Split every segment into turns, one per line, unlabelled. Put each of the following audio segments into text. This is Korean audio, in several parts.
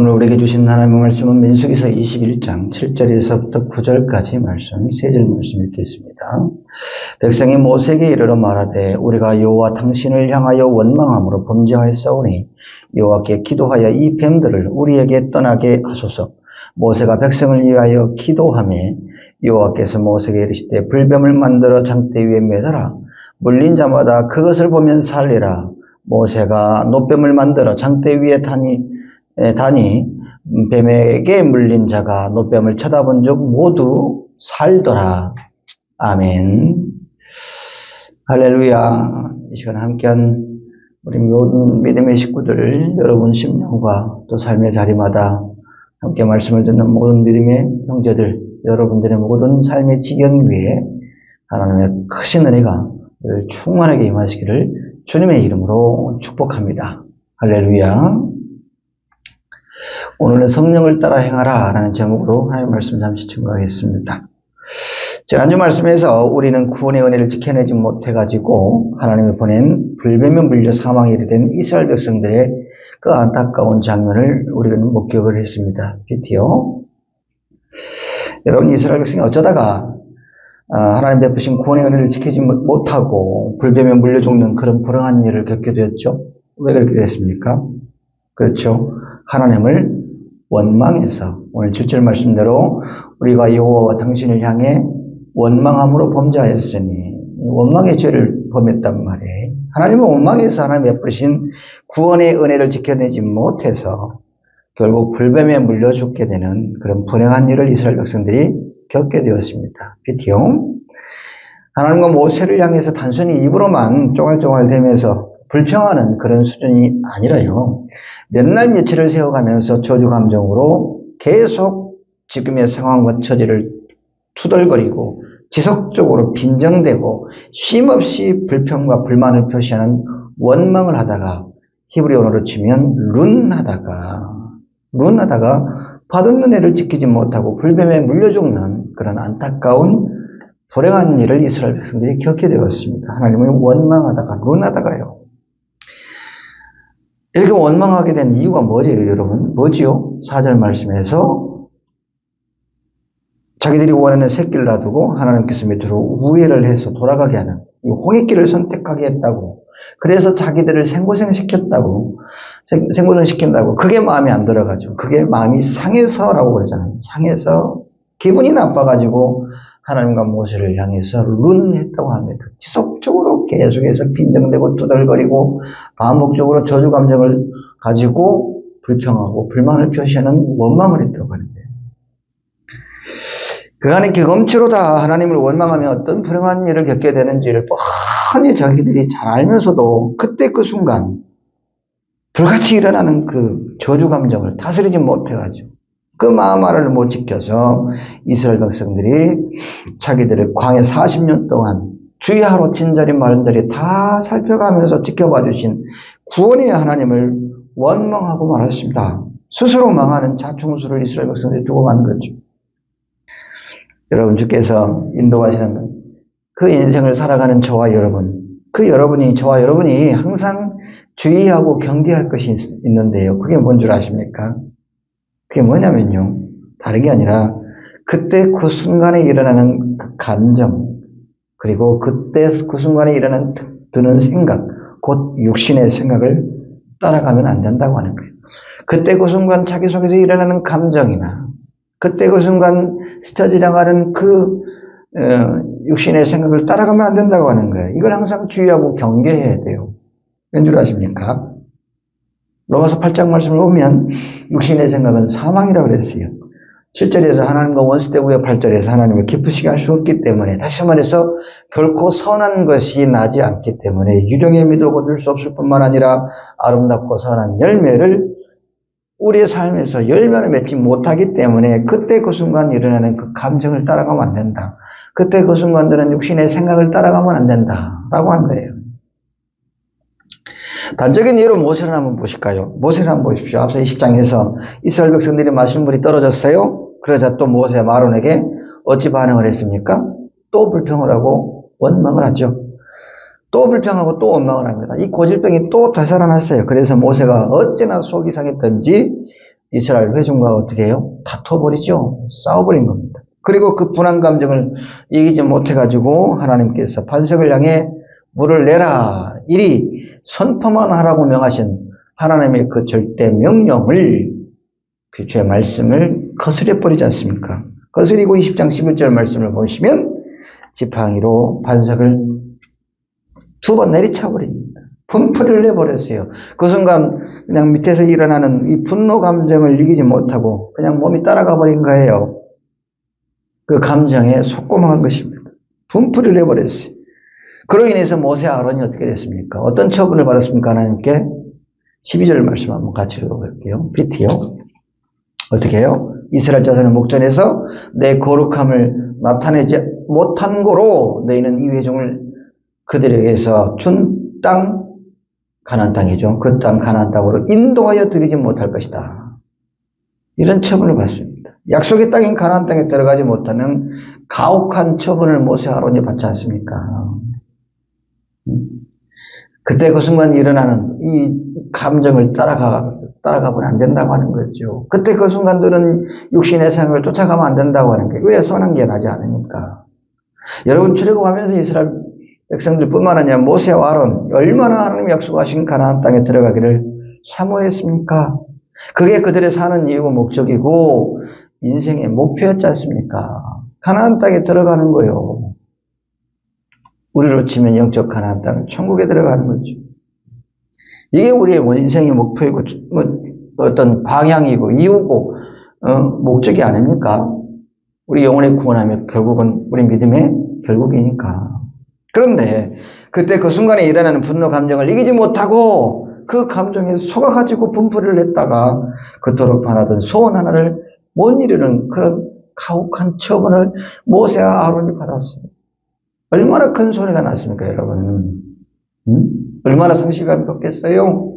오늘 우리에게 주신 하나님의 말씀은 민수기서 21장 7절에서부터 9절까지 말씀, 3절 말씀 읽겠습니다. 백성이 모세에게 이르러 말하되 우리가 여호와 당신을 향하여 원망함으로 범죄하였사오니 여호와께 기도하여 이 뱀들을 우리에게 떠나게 하소서. 모세가 백성을 위하여 기도하매 여호와께서 모세에게 이르시되 불뱀을 만들어 장대 위에 매달아 물린 자마다 그것을 보면 살리라. 모세가 노뱀을 만들어 장대 위에 다니 뱀에게 물린 자가 노뱀을 쳐다본 적 모두 살더라. 아멘. 할렐루야. 이 시간 함께한 우리 모든 믿음의 식구들, 여러분 심령과 또 삶의 자리마다 함께 말씀을 듣는 모든 믿음의 형제들, 여러분들의 모든 삶의 지경 위에 하나님의 크신 은혜가 늘 충만하게 임하시기를 주님의 이름으로 축복합니다. 할렐루야. 오늘은 성령을 따라 행하라 라는 제목으로 하나님의 말씀 잠시 증거하겠습니다. 지난주 말씀에서 우리는 구원의 은혜를 지켜내지 못해가지고 하나님이 보낸 불뱀에 물려 사망에 이르된 이스라엘 백성들의 그 안타까운 장면을 우리는 목격을 했습니다. 비티오. 여러분, 이스라엘 백성이 어쩌다가 하나님 베푸신 구원의 은혜를 지키지 못하고 불뱀에 물려 죽는 그런 불행한 일을 겪게 되었죠. 왜 그렇게 됐습니까? 그렇죠. 하나님을 원망해서, 오늘 7절 말씀대로 우리가 여호와 당신을 향해 원망함으로 범죄하였으니, 원망의 죄를 범했단 말이에요. 하나님은 원망해서 하나님 베푸신 구원의 은혜를 지켜내지 못해서 결국 불뱀에 물려 죽게 되는 그런 불행한 일을 이스라엘 백성들이 겪게 되었습니다. 비티용. 하나님과 모세를 향해서 단순히 입으로만 쪼갈쪼갈대면서 불평하는 그런 수준이 아니라요. 몇 날 며칠을 세워가면서 저주 감정으로 계속 지금의 상황과 처지를 투덜거리고 지속적으로 빈정대고 쉼없이 불평과 불만을 표시하는 원망을 하다가 히브리어로 치면 룬하다가 받은 은혜를 지키지 못하고 불뱀에 물려 죽는 그런 안타까운 불행한 일을 이스라엘 백성들이 겪게 되었습니다. 하나님을 원망하다가 룬하다가요. 이렇게 원망하게 된 이유가 뭐죠, 여러분? 뭐지요? 4절 말씀에서 자기들이 원하는 새끼를 놔두고 하나님께서 밑으로 우회를 해서 돌아가게 하는 이 홍해길을 선택하게 했다고. 그래서 자기들을 생고생시킨다고. 그게 마음에 안 들어가지고. 그게 마음이 상해서라고 그러잖아요. 상해서 기분이 나빠가지고 하나님과 모세를 향해서 룬했다고 합니다. 지속적으로 계속해서 빈정대고 두덜거리고 반복적으로 저주 감정을 가지고 불평하고 불만을 표시하는 원망을 했다고 하는데요. 그 안에 경험치로다 하나님을 원망하며 어떤 불행한 일을 겪게 되는지를 뻔히 자기들이 잘 알면서도 그때 그 순간 불같이 일어나는 그 저주 감정을 다스리지 못해가지고 그 마음을 못 지켜서 이스라엘 백성들이 자기들을 광야 40년 동안 주야로 진자리 마른자리 다 살펴가면서 지켜봐 주신 구원의 하나님을 원망하고 말았습니다. 스스로 망하는 자충수를 이스라엘 백성들이 두고 만 거죠. 여러분, 주께서 인도하시는 그 인생을 살아가는 저와 여러분, 저와 여러분이 항상 주의하고 경계할 것이 있는데요. 그게 뭔 줄 아십니까? 그게 뭐냐면요. 다른 게 아니라 그때 그 순간에 일어나는 그 감정, 그리고 그때 그 순간에 드는 생각, 곧 육신의 생각을 따라가면 안 된다고 하는 거예요. 그때 그 순간 자기 속에서 일어나는 감정이나 그때 그 순간 스쳐 지나가는 그 육신의 생각을 따라가면 안 된다고 하는 거예요. 이걸 항상 주의하고 경계해야 돼요. 왠 줄 아십니까? 로마서 8장 말씀을 보면 육신의 생각은 사망이라고 그랬어요. 7절에서 하나님과 원수되고요. 8절에서 하나님을 기쁘시게 할 수 없기 때문에, 다시 말해서 결코 선한 것이 나지 않기 때문에 유령의 미도 거둘 수 없을 뿐만 아니라 아름답고 선한 열매를 우리의 삶에서 열매를 맺지 못하기 때문에 그때 그 순간 일어나는 그 감정을 따라가면 안 된다. 그때 그 순간 드는 육신의 생각을 따라가면 안 된다라고 한 거예요. 단적인 예로 모세를 한번 보실까요? 모세를 한번 보십시오. 앞서 20장에서 이스라엘 백성들이 마시는 물이 떨어졌어요. 그러자 또 모세 아론에게 어찌 반응을 했습니까? 또 불평을 하고 원망을 하죠. 또 불평하고 또 원망을 합니다. 이 고질병이 또 되살아났어요. 그래서 모세가 어찌나 속이 상했던지 이스라엘 회중과 어떻게 해요? 다퉈버리죠. 싸워버린 겁니다. 그리고 그 분한 감정을 이기지 못해가지고 하나님께서 반석을 향해 물을 내라. 이리 선포만 하라고 명하신 하나님의 그 절대 명령을, 그 주의 말씀을 거스려버리지 않습니까? 거스리고 20장 11절 말씀을 보시면 지팡이로 반석을 2번 내리쳐버립니다. 분풀이를 내버렸어요. 그 순간 그냥 밑에서 일어나는 이 분노 감정을 이기지 못하고 그냥 몸이 따라가 버린 거예요. 그 감정에 속고망한 것입니다. 분풀이를 내버렸어요. 그로 인해서 모세 아론이 어떻게 됐습니까? 어떤 처분을 받았습니까? 하나님께 12절 말씀 한번 같이 읽어볼게요. PT요. 어떻게 해요? 이스라엘 자손의 목전에서 내 거룩함을 나타내지 못한 고로 너희는 이 회중을 그들에게서 준 땅, 가나안 땅이죠. 그 땅 가나안 땅으로 인도하여 드리지 못할 것이다. 이런 처분을 받습니다. 약속의 땅인 가나안 땅에 들어가지 못하는 가혹한 처분을 모세 아론이 받지 않습니까? 그때 그 순간 일어나는 이 감정을 따라가면 안 된다고 하는 거죠. 그때 그 순간들은 육신의 생각을 쫓아가면 안 된다고 하는 거예요. 왜? 선한 게 나지 않으니까. 여러분 출애굽하면서 이스라엘 백성들뿐만 아니라 모세와 아론 얼마나 하나님이 약속하신 가나안 땅에 들어가기를 사모했습니까? 그게 그들의 사는 이유고 목적이고 인생의 목표였지 않습니까? 가나안 땅에 들어가는 거요. 우리로 치면 영적 가나안 땅, 천국에 들어가는 거죠. 이게 우리의 인생의 목표이고 어떤 방향이고 이유고 목적이 아닙니까? 우리 영혼의 구원하며 결국은 우리 믿음의 결국이니까. 그런데 그때 그 순간에 일어나는 분노 감정을 이기지 못하고 그 감정에 속아가지고 분풀이를 했다가 그토록 바라던 소원 하나를 못 이루는 그런 가혹한 처분을 모세와 아론이 받았어요. 얼마나 큰 소리가 났습니까, 여러분? 얼마나 상실감이 컸겠어요?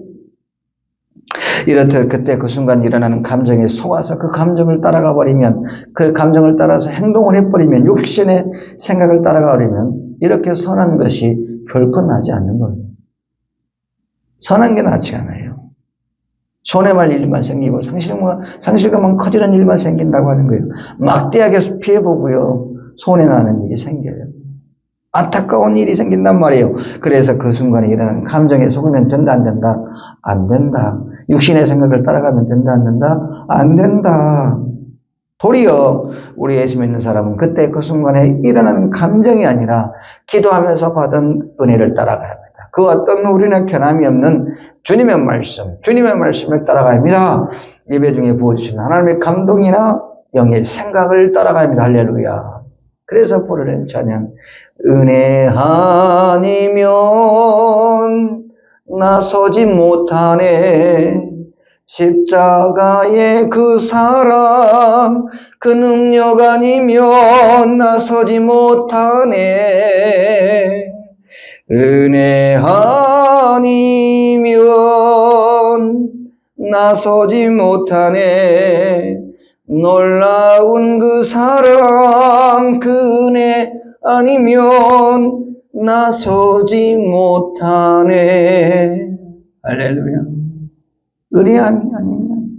이렇듯 그때 그 순간 일어나는 감정에 속아서 그 감정을 따라가 버리면, 그 감정을 따라서 행동을 해버리면, 육신의 생각을 따라가 버리면 이렇게 선한 것이 결코 나지 않는 거예요. 선한 게 나지 않아요. 손해만 일만 생기고 상실감은 커지는 일만 생긴다고 하는 거예요. 막대하게 피해보고요, 손해나는 일이 생겨요. 안타까운 일이 생긴단 말이에요. 그래서 그 순간에 일어나는 감정에 속으면 된다, 안 된다? 안 된다. 육신의 생각을 따라가면 된다, 안 된다? 안 된다. 도리어 우리 예수 믿는 사람은 그때 그 순간에 일어나는 감정이 아니라 기도하면서 받은 은혜를 따라가야 합니다. 그 어떤 우리는 변함이 없는 주님의 말씀을 따라가야 합니다. 예배 중에 부어주신 하나님의 감동이나 영의 생각을 따라가야 합니다. 할렐루야. 그래서 부르는 찬양, 은혜 아니면 나서지 못하네. 십자가의 그 사랑, 그 능력 아니면 나서지 못하네. 은혜 아니면 나서지 못하네. 놀라운 그 사랑, 그 은혜 아니면 나서지 못하네. 할렐루야. 은혜 아니면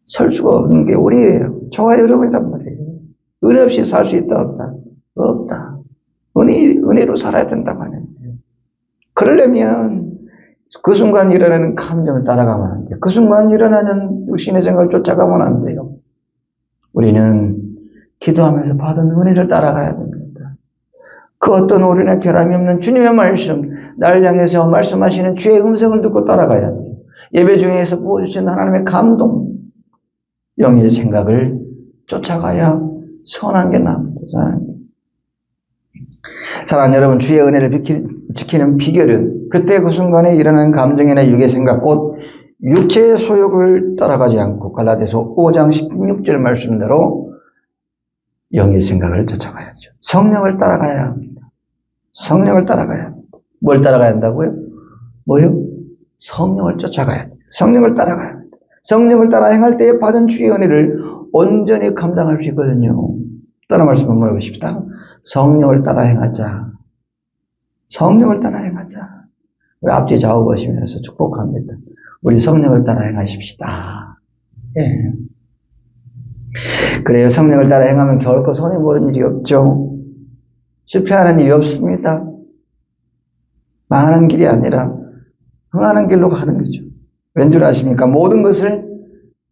설 수가 없는 게 우리예요. 저와 여러분이란 말이에요. 은혜 없이 살 수 있다, 없다? 없다. 은혜로 살아야 된다고 하는 거예요. 그러려면 그 순간 일어나는 감정을 따라가면 안 돼요. 그 순간 일어나는 육신의 생각을 쫓아가면 안 돼요. 우리는 기도하면서 받은 은혜를 따라가야 됩니다. 그 어떤 우리나 결함이 없는 주님의 말씀, 나를 향해서 말씀하시는 주의 음성을 듣고 따라가야 돼요. 예배 중에서 부어주신 하나님의 감동, 영의 생각을 쫓아가야 선한 게 나옵니다. 사랑하는 여러분, 주의 은혜를 지키는 비결은 그때 그 순간에 일어나는 감정이나 육의 생각, 곧 육체의 소욕을 따라가지 않고 갈라디아서 5장 16절 말씀대로 영의 생각을 쫓아가야죠. 성령을 따라가야 합니다. 성령을 따라가야 합니다. 뭘 따라가야 한다고요? 뭐요? 성령을 쫓아가야 합니다. 성령을 따라가야 합니다. 성령을 따라 행할 때에 받은 주의 은혜를 온전히 감당할 수 있거든요. 따라 말씀 한번 해보십시다. 성령을 따라 행하자. 성령을 따라 행하자. 우리 앞뒤 좌우 보시면서 축복합니다. 우리 성령을 따라 행하십시다. 예. 그래요. 성령을 따라 행하면 결코 손해보는 일이 없죠. 실패하는 일이 없습니다. 망하는 길이 아니라 흥하는 길로 가는 거죠. 왠 줄 아십니까? 모든 것을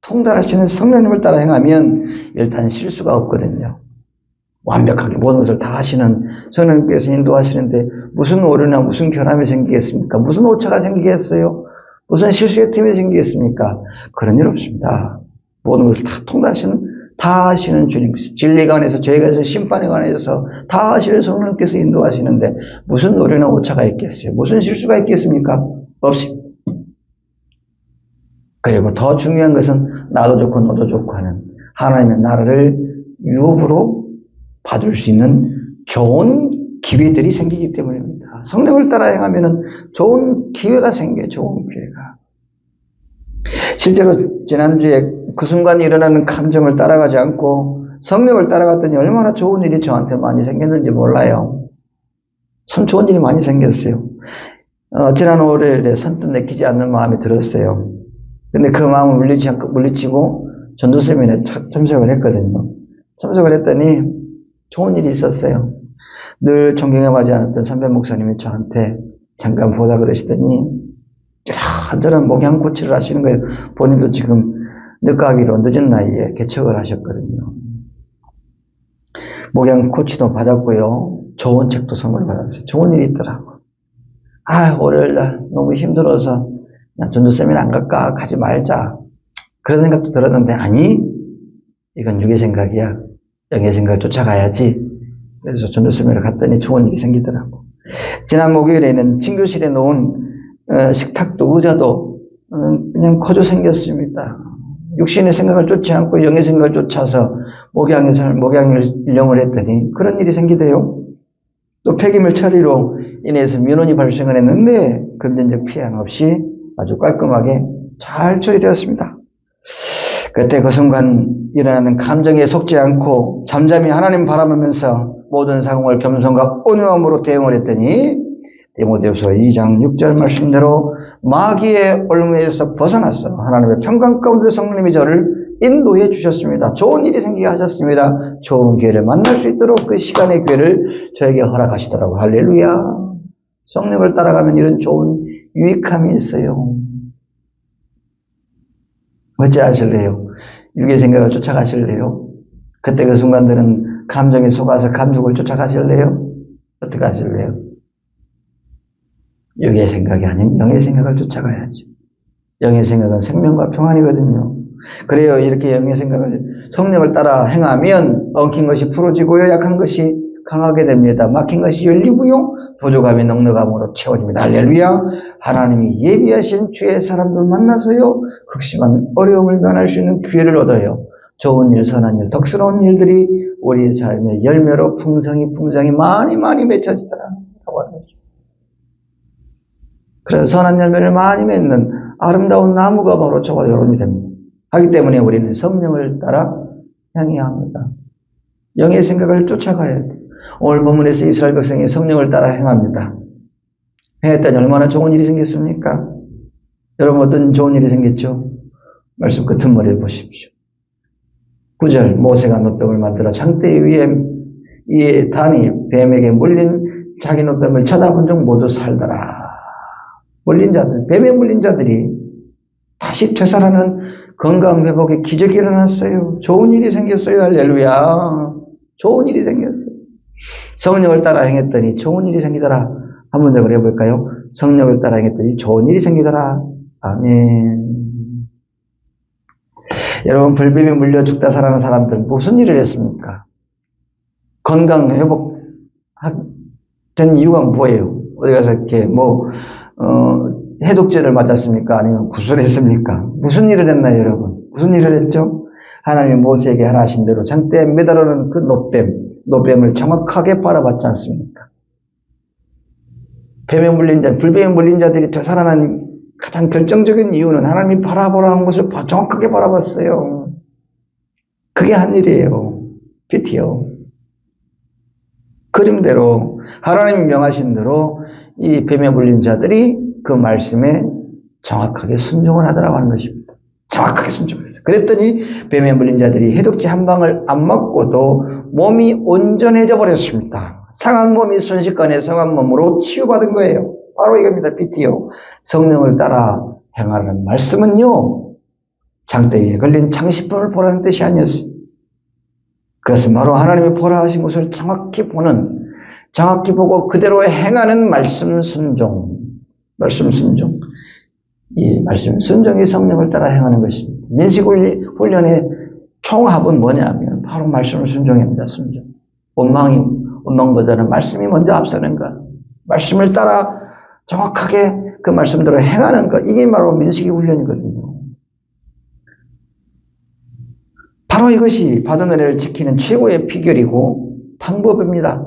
통달하시는 성령님을 따라 행하면 일단 실수가 없거든요. 완벽하게 모든 것을 다 하시는 성령님께서 인도하시는데 무슨 오류나 무슨 결함이 생기겠습니까? 무슨 오차가 생기겠어요? 무슨 실수의 틈이 생기겠습니까? 그런 일 없습니다. 모든 것을 다 통달하시는, 다 하시는 주님께서, 진리에 관해서, 죄에 관해서, 심판에 관해서 다 하시는 성령님께서 인도하시는데 무슨 오류나 오차가 있겠어요? 무슨 실수가 있겠습니까? 없습니다. 그리고 더 중요한 것은 나도 좋고 너도 좋고 하는 하나님의 나라를 유업으로 받을 수 있는 좋은 기회들이 생기기 때문입니다. 성령을 따라 행하면 좋은 기회가 생겨요. 좋은 기회가. 실제로 지난주에 그 순간 일어나는 감정을 따라가지 않고 성령을 따라갔더니 얼마나 좋은 일이 저한테 많이 생겼는지 몰라요. 참 좋은 일이 많이 생겼어요. 지난 월요일에 선뜻 내키지 않는 마음이 들었어요. 근데 그 마음을 물리치고 전도 세미나에 참석을 했거든요. 참석을 했더니 좋은 일이 있었어요. 늘 존경해하지 않았던 선배 목사님이 저한테 잠깐 보자 그러시더니 이런저런 목양 코치를 하시는 거예요. 본인도 지금 늦가기로 늦은 나이에 개척을 하셨거든요. 목양 코치도 받았고요. 좋은 책도 선물 받았어요. 좋은 일이 있더라고요. 월요일날 너무 힘들어서 그냥 전도 세미나 안 갈까? 가지 말자. 그런 생각도 들었는데 아니, 이건 육의 생각이야. 영의 생각을 쫓아가야지. 그래서 전도 세미나를 갔더니 좋은 일이 생기더라고. 지난 목요일에는 친교실에 놓은 식탁도 의자도 그냥 거저 생겼습니다. 육신의 생각을 쫓지 않고 영의 생각을 쫓아서 목양을 했더니 그런 일이 생기대요. 또 폐기물 처리로 인해서 민원이 발생을 했는데 금전적 피해 없이 아주 깔끔하게 잘 처리되었습니다. 그때 그 순간 일어나는 감정에 속지 않고 잠잠히 하나님 바라보면서 모든 상황을 겸손과 온유함으로 대응을 했더니 디모데후서 2장 6절 말씀대로 마귀의 올무에서 벗어나서 하나님의 평강 가운데 성령님이 저를 인도해 주셨습니다. 좋은 일이 생기게 하셨습니다. 좋은 기회를 만날 수 있도록 그 시간의 기회를 저에게 허락하시더라고요. 할렐루야. 성령을 따라가면 이런 좋은 유익함이 있어요. 어찌 하실래요? 육의 생각을 쫓아가실래요? 그때 그 순간들은 감정에 속아서 감정을 쫓아가실래요? 어떻게 하실래요? 육의 생각이 아닌 영의 생각을 쫓아가야죠. 영의 생각은 생명과 평안이거든요. 그래요. 이렇게 영의 생각을, 성령을 따라 행하면 엉킨 것이 풀어지고요. 약한 것이 강하게 됩니다. 막힌 것이 열리고요. 부족함이 넉넉함으로 채워집니다. 할렐루야. 하나님이 예비하신 주의 사람들 만나서요. 극심한 어려움을 면할 수 있는 기회를 얻어요. 좋은 일, 선한 일, 덕스러운 일들이 우리 삶의 열매로 풍성이 많이 맺혀지더라고 하는 거죠. 그래서 선한 열매를 많이 맺는 아름다운 나무가 바로 저와 여러분이 됩니다. 하기 때문에 우리는 성령을 따라 향해야 합니다. 영의 생각을 쫓아가야 돼요. 오늘 본문에서 이스라엘 백성이 성령을 따라 행합니다. 행했더니 얼마나 좋은 일이 생겼습니까? 여러분 어떤 좋은 일이 생겼죠? 말씀 끝머리를 보십시오. 9절 모세가 노뱀을 만들어 장대 위에 이에 단이 뱀에게 물린 자기 노뱀을 쳐다본 적 모두 살더라. 물린 자들, 뱀에 물린 자들이 다시 되살아나는 건강 회복의 기적이 일어났어요. 좋은 일이 생겼어요. 할렐루야. 좋은 일이 생겼어요. 성령을 따라 행했더니 좋은 일이 생기더라. 한 문장을 해볼까요? 성령을 따라 행했더니 좋은 일이 생기더라. 아멘. 여러분, 불뱀에 물려 죽다 살아난 사람들 무슨 일을 했습니까? 건강 회복된 이유가 뭐예요? 어디 가서 이렇게 해독제를 맞았습니까? 아니면 구술했습니까? 무슨 일을 했나요, 여러분? 무슨 일을 했죠? 하나님이 모세에게 하신 대로 장대에 매달아놓은 그 노뱀을 정확하게 바라봤지 않습니까? 불뱀에 물린 자들이 되살아난 가장 결정적인 이유는 하나님이 바라보라 한 것을 정확하게 바라봤어요. 그게 한 일이에요. 빛이요. 그림대로 하나님이 명하신 대로 이 뱀에 물린 자들이 그 말씀에 정확하게 순종을 하더라고 하는 것입니다. 정확하게 순종했어요. 그랬더니 뱀에 물린 자들이 해독제 한 방을 안 맞고도 몸이 온전해져 버렸습니다. 상한 몸이 순식간에 성한 몸으로 치유받은 거예요. 바로 이겁니다. BTO. 성령을 따라 행하라는 말씀은요, 장대에 걸린 장식품을 보라는 뜻이 아니었어요. 그것은 바로 하나님이 보라 하신 것을 정확히 보고 그대로 행하는 말씀 순종. 이 말씀 순종이 성령을 따라 행하는 것입니다. 민식훈련의 총합은 뭐냐면 바로 말씀을 순종합니다. 순종. 원망보다는 말씀이 먼저 앞서는가. 말씀을 따라 정확하게 그 말씀대로 행하는 것. 이게 바로 민식이 훈련이거든요. 바로 이것이 받은 은혜를 지키는 최고의 비결이고 방법입니다.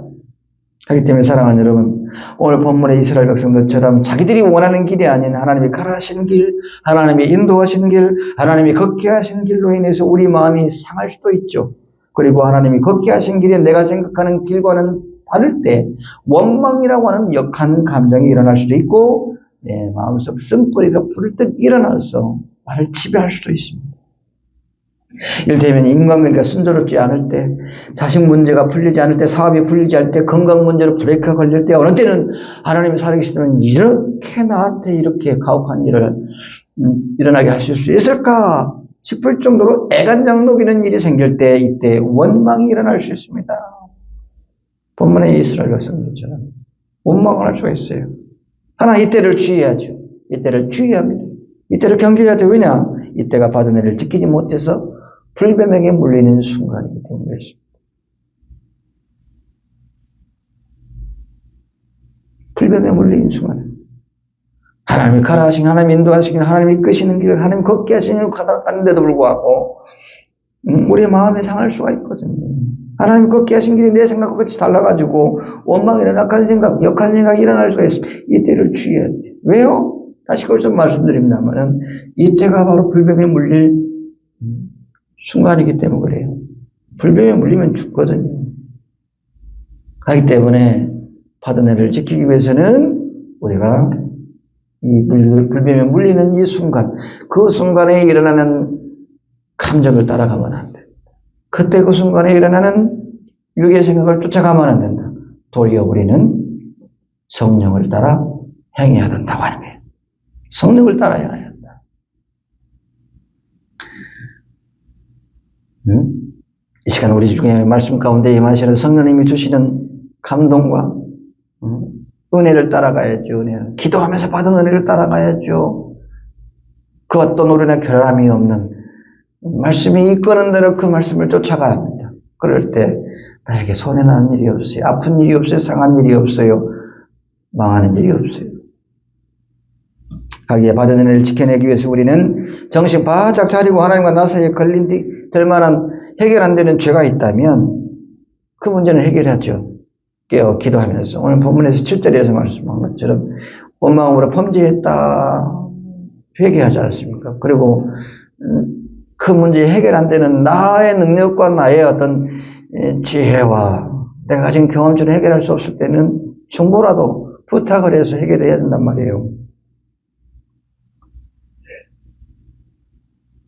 그렇기 때문에 사랑하는 여러분, 오늘 본문의 이스라엘 백성들처럼 자기들이 원하는 길이 아닌 하나님이 가라하시는 길, 하나님이 인도하시는 길, 하나님이 걷게 하시는 길로 인해서 우리 마음이 상할 수도 있죠. 그리고 하나님이 걷게 하신 길이 내가 생각하는 길과는 다를 때 원망이라고 하는 역한 감정이 일어날 수도 있고 내 마음속 쓴뿌리가 불듯 일어나서 나를 지배할 수도 있습니다. 이를테면 인간관계가 순조롭지 않을 때, 자식 문제가 풀리지 않을 때, 사업이 풀리지 않을 때, 건강 문제로 브레이크가 걸릴 때, 어느 때는 하나님이 살아계시면 이렇게 나한테 이렇게 가혹한 일을 일어나게 하실 수 있을까 싶을 정도로 애간장 녹이는 일이 생길 때, 이때 원망이 일어날 수 있습니다. 본문의 이스라엘 백성들처럼 원망을 할 수가 있어요. 하나 이때를 주의해야죠. 이때를 주의합니다. 이때를 경계해야 돼. 왜냐? 이때가 받은 은혜를 지키지 못해서 불뱀에게 물리는 순간이기 때문이었습니다. 불뱀에 물리는 순간. 하나님이 가라하시긴, 하나님이 인도하시긴, 하나님이 이끄시는 길, 하나님이 걷게 하시는 길을 가는데도 불구하고 우리의 마음이 상할 수가 있거든요. 하나님이 걷게 하신 길이 내 생각과 같이 달라가지고 원망이나 악한 생각, 역한 생각이 일어날 수가 있습니다. 이때를 주의해야 돼요. 왜요? 다시 거기서 말씀드립니다만 이때가 바로 불뱀에 물릴 순간이기 때문에 그래요. 불뱀에 물리면 죽거든요. 그렇기 때문에 받은 은혜를 지키기 위해서는 우리가 이 불뱀에 물리는 이 순간, 그 순간에 일어나는 감정을 따라가면 안 된다. 그때 그 순간에 일어나는 육의 생각을 쫓아가면 안 된다. 도리어 우리는 성령을 따라 행해야 된다고 하는 거예요. 성령을 따라야 한다. 이 시간 우리 중에 말씀 가운데 임하시는 성령님이 주시는 감동과 은혜를 따라가야죠. 은혜를. 기도하면서 받은 은혜를 따라가야죠. 그 어떤 노래나 결함이 없는 말씀이 이끄는 대로 그 말씀을 쫓아가야 합니다. 그럴 때 나에게 손해나는 일이 없어요. 아픈 일이 없어요. 상한 일이 없어요. 망하는 일이 없어요. 가기에 받은 은혜를 지켜내기 위해서 우리는 정신 바짝 차리고 하나님과 나 사이에 걸림될 만한 해결 안 되는 죄가 있다면 그 문제는 해결하죠. 깨어 기도하면서 오늘 본문에서 7절에서 말씀한 것처럼 온 마음으로 범죄했다 회개하지 않습니까? 그리고 그 문제 해결 안 되는 나의 능력과 나의 어떤 지혜와 내가 가진 경험처럼 해결할 수 없을 때는 중보라도 부탁을 해서 해결해야 된단 말이에요.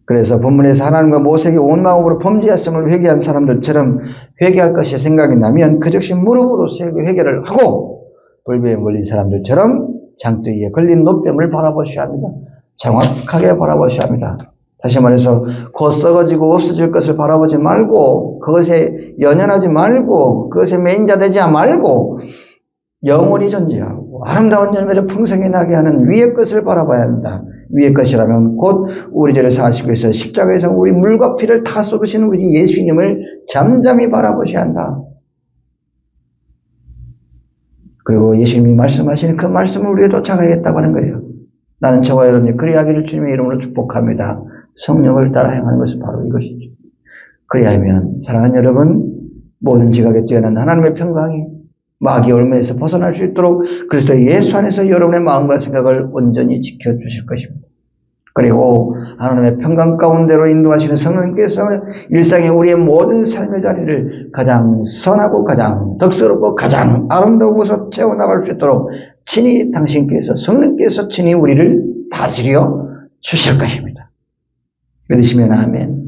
그래서 본문에서 하나님과 모세에게 온 마음으로 범죄했음을 회개한 사람들처럼 회개할 것이 생각이 나면 그 즉시 무릎으로 세고 회개를 하고 불뱀에 물린 사람들처럼 장대 위에 걸린 노뱀을 바라보셔야 합니다. 정확하게 바라보셔야 합니다. 다시 말해서 곧 썩어지고 없어질 것을 바라보지 말고 그것에 연연하지 말고 그것에 매인자되지 말고 영원히 존재하고 아름다운 열매를 풍성히 나게 하는 위의 것을 바라봐야 한다. 위의 것이라면 곧 우리 죄를 사하시기 위해서 십자가에서 우리 물과 피를 다 쏟으시는 우리 예수님을 잠잠히 바라보셔야 한다. 그리고 예수님이 말씀하시는 그 말씀을 우리가 쫓아가야겠다고 하는 거예요. 나는 저와 여러분이 그리하기를 주님의 이름으로 축복합니다. 성령을 따라 행하는 것은 바로 이것이죠. 그리하면 사랑하는 여러분, 모든 지각에 뛰어난 하나님의 평강이 마귀의 올무에서 벗어날 수 있도록 그리스도 예수 안에서 여러분의 마음과 생각을 온전히 지켜주실 것입니다. 그리고 하나님의 평강 가운데로 인도하시는 성령님께서 일상의 우리의 모든 삶의 자리를 가장 선하고 가장 덕스럽고 가장 아름다운 곳으로 채워나갈 수 있도록 친히 당신께서 성령께서 친히 우리를 다 다스려 주실 것입니다. 믿으시면 아멘.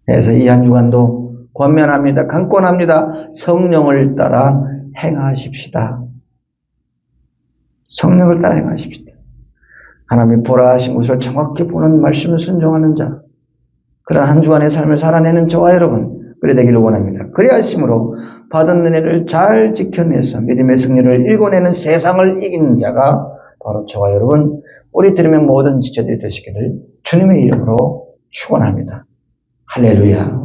그래서 이 한 주간도 권면합니다. 강권합니다. 성령을 따라 행하십시다. 성령을 따라 행하십시다. 하나님이 보라 하신 것을 정확히 보는 말씀을 순종하는 자, 그런 한 주간의 삶을 살아내는 저와 여러분 그래 되기를 원합니다. 그리하 하심으로 받은 은혜를 잘 지켜내서 믿음의 승리를 일궈내는 세상을 이기는 자가 바로 저와 여러분, 우리 들으면 모든 지체들이 되시기를 주님의 이름으로 축원합니다. 할렐루야.